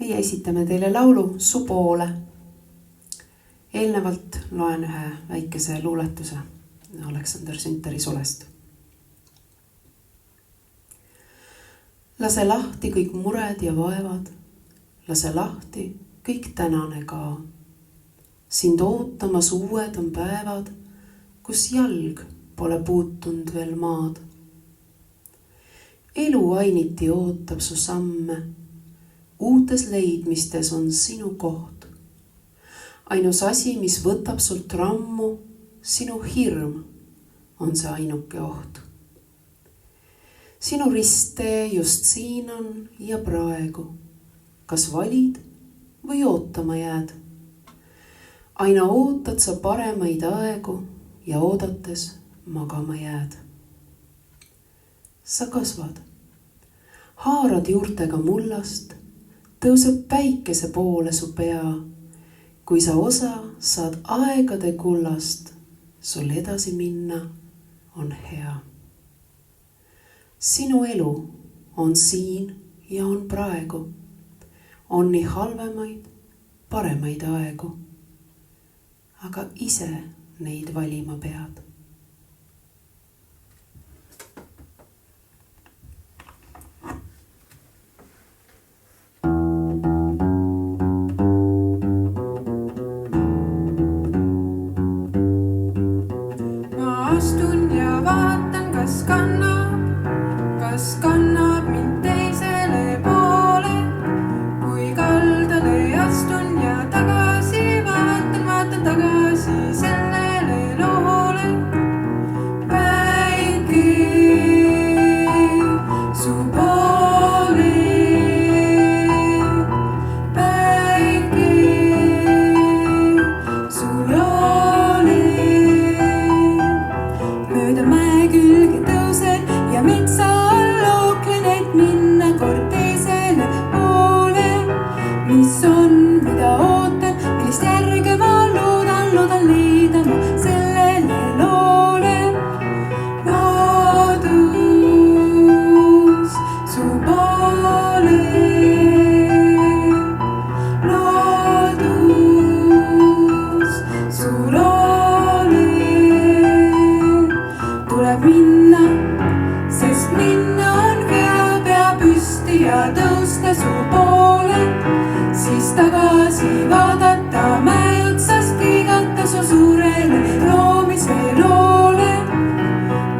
meie esitame teile laulu Su poole. Eelnevalt loen ühe väikese luuletuse Aleksander Sünteri sulest. Lase lahti kõik mured ja vaevad, lase lahti kõik tänane ka. Sind ootamas uued on päevad, kus jalg pole puutunud veel maad. Elu ainiti ootab su samme, uutes leidmistes on sinu koht. Ainus asi, mis võtab sult rammu, sinu hirm on see ainuke oht. Sinu risttee just siin on ja praegu, kas valid või ootama jääd? Aina ootad sa paremaid aegu ja oodates magama jääd. Sa kasvad, haarad juurtega mullast, tõuseb päikese poole su pea. Kui sa osa saad aegade kullast, sul edasi minna on hea. Sinu elu on siin ja on praegu, on nii halvemaid, paremaid aegu, aga ise neid valima pead. Astun ja vaatan, kas kannab mind teisele poole. Kui kaldale astun ja tagasi vaatan tagasi sellele loole. Päike su poole, päike su loole. Mööda mäe külge tõusen ja metsa all ooklen, et minna kord teisele poole. Mis on, mida ootan, millist järge ma loodan leida ma sellele loole. Loodus su poole, loodus su loole. Tuleb minna, sest minna on hea, pea püsti ja tõusta su poole. Siis tagasi vaadata, mäe otsast kiigata su suurele loomise loole.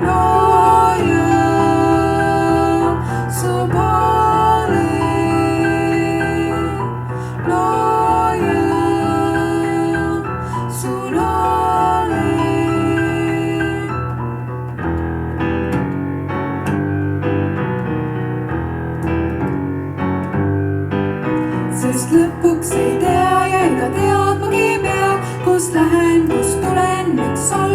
Looja su poole, looja su loole. Sest lõpuks ei tea ja ega teadmagi pea, kust lähen, kust tulen, miks olen.